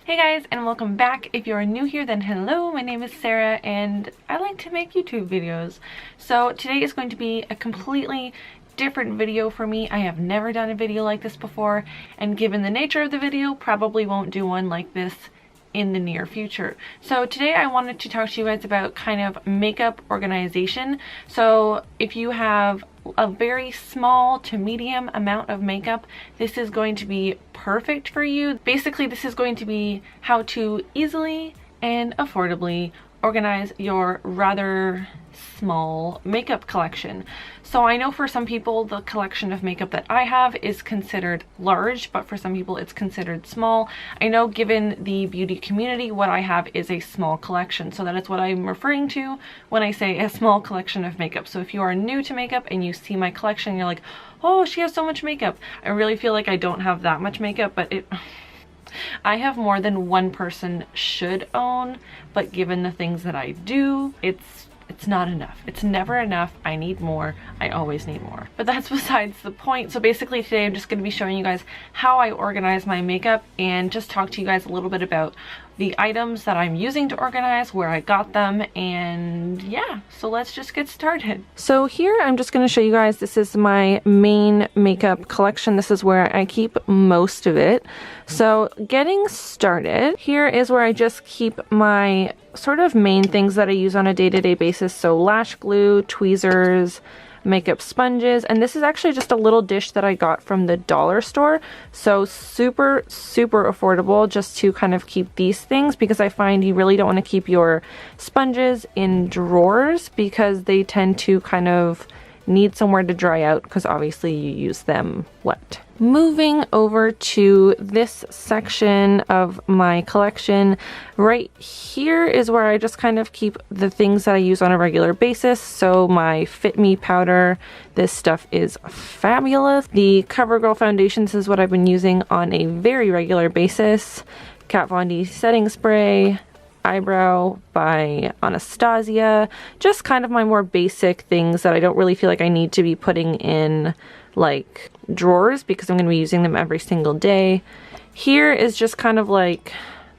Hey guys, and welcome back. If you are new here, then hello, my name is Sarah and I like to make YouTube videos. So today is going to be a completely different video for me. I have never done a video like this before, and given the nature of the video, probably won't do one like this in the near future. So today I wanted to talk to you guys about kind of makeup organization. So if you have a very small to medium amount of makeup, this is going to be perfect for you. Basically, this is going to be how to easily and affordably organize your rather small makeup collection. So I know for some people the collection of makeup that I have is considered large, but for some people it's considered small. I know given the beauty community, what I have is a small collection, so that is what I'm referring to when I say a small collection of makeup. So if you are new to makeup and you see my collection, you're like, oh, she has so much makeup. I really feel like I don't have that much makeup, but I have more than one person should own, but given the things that I do, it's not enough. It's never enough. I need more. I always need more. But that's besides the point. So basically today I'm just going to be showing you guys how I organize my makeup and just talk to you guys a little bit about the items that I'm using to organize, where I got them, and yeah, so let's just get started. So here I'm just going to show you guys, this is my main makeup collection. This is where I keep most of it. So getting started, here is where I just keep my sort of main things that I use on a day-to-day basis. So lash glue, tweezers, makeup sponges, and this is actually just a little dish that I got from the dollar store. So super affordable just to kind of keep these things, because I find you really don't want to keep your sponges in drawers because they tend to kind of need somewhere to dry out, because obviously you use them wet. Moving over to this section of my collection, right here is where I just kind of keep the things that I use on a regular basis. So my Fit Me powder, this stuff is fabulous. The CoverGirl foundation, this is what I've been using on a very regular basis. Kat Von D setting spray, eyebrow by Anastasia, just kind of my more basic things that I don't really feel like I need to be putting in like drawers because I'm going to be using them every single day. Here is just kind of like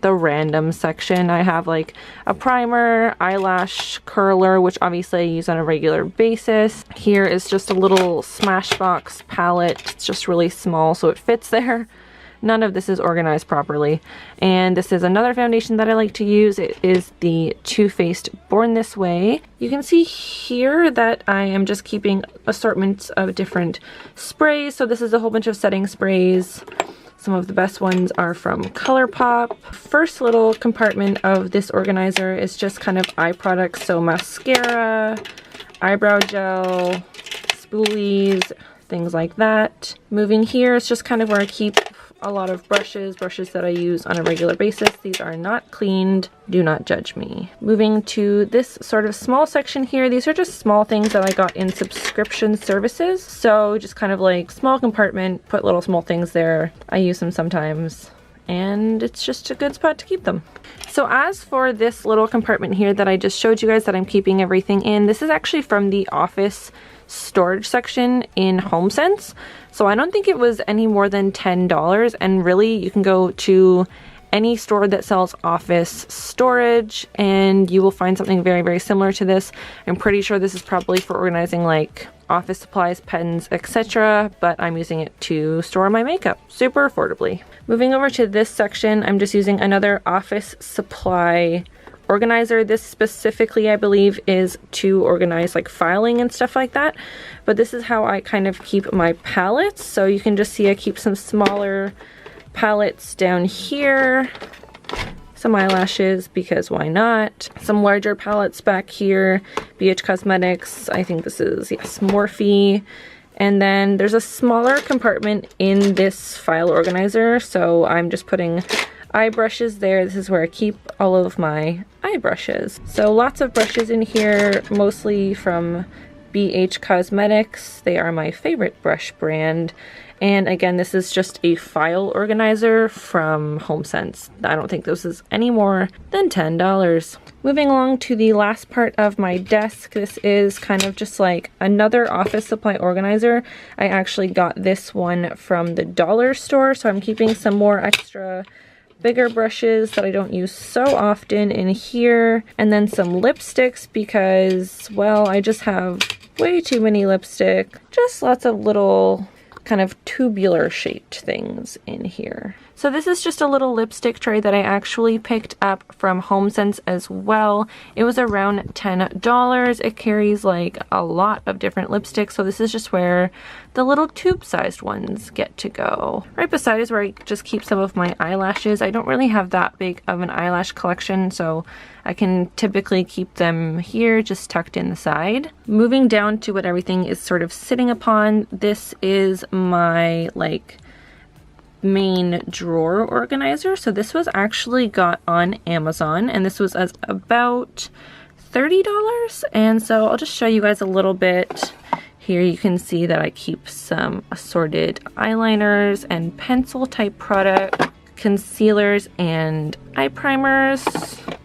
the random section. I have like a primer, eyelash curler, which obviously I use on a regular basis. Here is just a little Smashbox palette. It's just really small so it fits there. None of this is organized properly. And this is another foundation that I like to use. It is the Too Faced Born This Way. You can see here that I am just keeping assortments of different sprays. So this is a whole bunch of setting sprays. Some of the best ones are from ColourPop. First little compartment of this organizer is just kind of eye products. So mascara, eyebrow gel, spoolies, things like that. Moving here is just kind of where I keep a lot of brushes that I use on a regular basis. These are not cleaned, do not judge me. Moving to this sort of small section here, these are just small things that I got in subscription services. So just kind of like small compartment, put little small things there. I use them sometimes and it's just a good spot to keep them. So as for this little compartment here that I just showed you guys that I'm keeping everything in, this is actually from the office storage section in HomeSense. So I don't think it was any more than $10, and really you can go to any store that sells office storage and you will find something very similar to this. I'm pretty sure this is probably for organizing like office supplies, pens, etc., but I'm using it to store my makeup super affordably. Moving over to this section, I'm just using another office supply organizer. This specifically, I believe, is to organize like filing and stuff like that, but this is how I kind of keep my palettes. So you can just see I keep some smaller palettes down here, some eyelashes because why not, some larger palettes back here, BH Cosmetics, I think this is, yes, Morphe, and then there's a smaller compartment in this file organizer, so I'm just putting eye brushes there. This is where I keep all of my eye brushes. So lots of brushes in here, mostly from BH Cosmetics. They are my favorite brush brand. And again, this is just a file organizer from HomeSense. I don't think this is any more than $10. Moving along to the last part of my desk, this is kind of just like another office supply organizer. I actually got this one from the dollar store, so I'm keeping some more extra bigger brushes that I don't use so often in here, and then some lipsticks because, well, I just have way too many lipstick. Just lots of little kind of tubular shaped things in here. So this is just a little lipstick tray that I actually picked up from HomeSense as well. It was around $10. It carries like a lot of different lipsticks, so this is just where the little tube sized ones get to go. Right beside is where I just keep some of my eyelashes. I don't really have that big of an eyelash collection, so I can typically keep them here just tucked in the side. Moving down to what everything is sort of sitting upon, this is my like main drawer organizer. So this was actually got on Amazon, and this was as about $30. And so I'll just show you guys a little bit. Here you can see that I keep some assorted eyeliners and pencil type product, concealers and eye primers,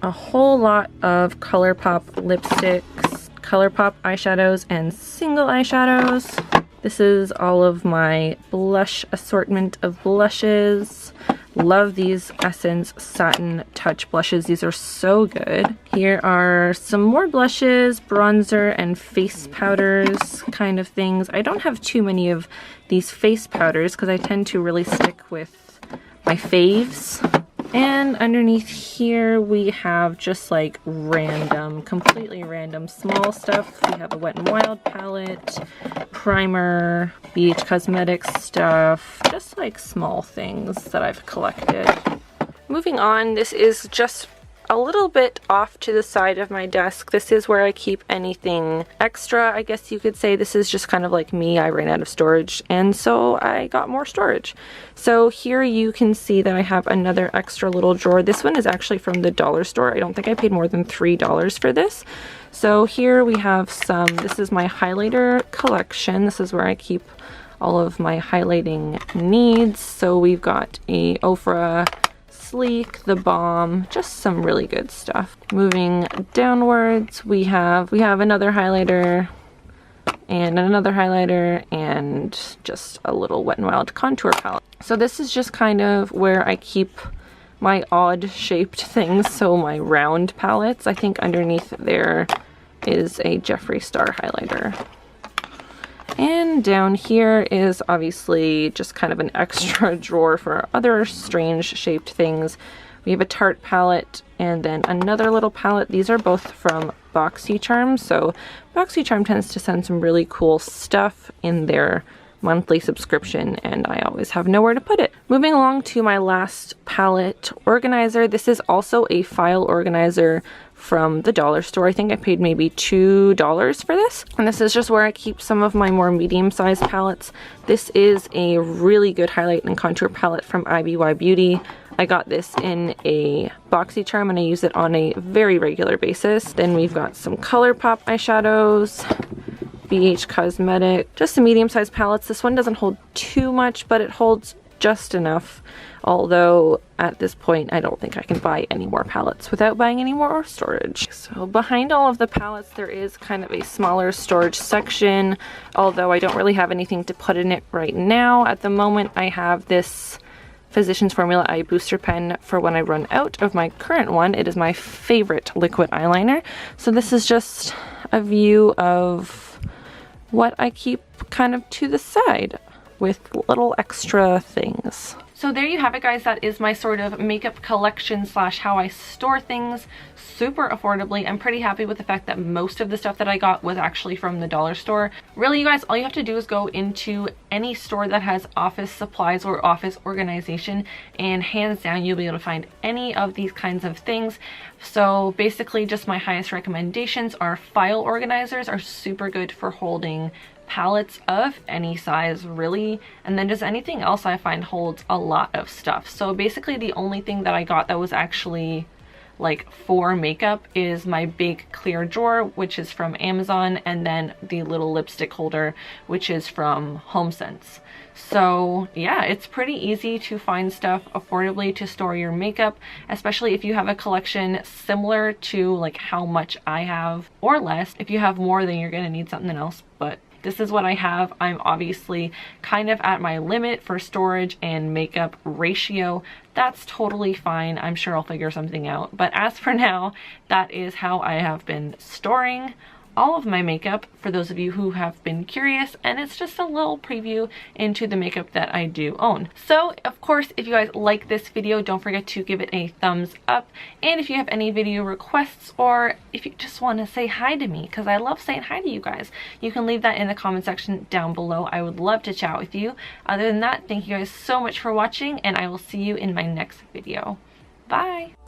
a whole lot of ColourPop lipsticks, ColourPop eyeshadows and single eyeshadows. This is all of my blush assortment of blushes. Love these Essence Satin Touch blushes. These are so good. Here are some more blushes, bronzer, and face powders kind of things. I don't have too many of these face powders because I tend to really stick with my faves. And underneath here we have just like random, completely random small stuff. We have a Wet n Wild palette, primer, BH Cosmetics stuff, just like small things that I've collected. Moving on, this is just a little bit off to the side of my desk. This is where I keep anything extra, I guess you could say. This is just kind of like me. I ran out of storage, and so I got more storage. So here you can see that I have another extra little drawer. This one is actually from the dollar store. I don't think I paid more than $3 for this. So here we have some, this is my highlighter collection. This is where I keep all of my highlighting needs. So we've got a Ofra Sleek, the Balm, just some really good stuff. Moving downwards, we have another highlighter and another highlighter and just a little Wet n Wild contour palette. So this is just kind of where I keep my odd shaped things, so my round palettes. I think underneath there is a Jeffree Star highlighter. And down here is obviously just kind of an extra drawer for other strange shaped things. We have a Tarte palette and then another little palette. These are both from BoxyCharm. So BoxyCharm tends to send some really cool stuff in their monthly subscription, and I always have nowhere to put it. Moving along to my last palette organizer. This is also a file organizer from the dollar store. I think I paid maybe $2 for this. And this is just where I keep some of my more medium-sized palettes. This is a really good highlight and contour palette from IBY Beauty. I got this in a BoxyCharm and I use it on a very regular basis. Then we've got some ColourPop eyeshadows, BH Cosmetic, just some medium-sized palettes. This one doesn't hold too much, but it holds just enough. Although at this point I don't think I can buy any more palettes without buying any more storage. So behind all of the palettes there is kind of a smaller storage section, although I don't really have anything to put in it right now. At the moment I have this Physicians Formula Eye Booster Pen for when I run out of my current one. It is my favorite liquid eyeliner. So this is just a view of what I keep kind of to the side with little extra things. So there you have it, guys. That is my sort of makeup collection slash how I store things super affordably. I'm pretty happy with the fact that most of the stuff that I got was actually from the dollar store. Really, you guys, all you have to do is go into any store that has office supplies or office organization, and hands down you'll be able to find any of these kinds of things. So basically just my highest recommendations are file organizers are super good for holding palettes of any size really, and then just anything else I find holds a lot of stuff. So basically the only thing that I got that was actually like for makeup is my big clear drawer, which is from Amazon, and then the little lipstick holder, which is from HomeSense. So yeah, it's pretty easy to find stuff affordably to store your makeup, especially if you have a collection similar to like how much I have or less. If you have more, then you're gonna need something else, but this is what I have. I'm obviously kind of at my limit for storage and makeup ratio. That's totally fine. I'm sure I'll figure something out. But as for now, that is how I have been storing all of my makeup, for those of you who have been curious, and it's just a little preview into the makeup that I do own. So of course, if you guys like this video, don't forget to give it a thumbs up, and if you have any video requests, or if you just want to say hi to me, because I love saying hi to you guys, you can leave that in the comment section down below. I would love to chat with you. Other than that, thank you guys so much for watching, and I will see you in my next video. Bye!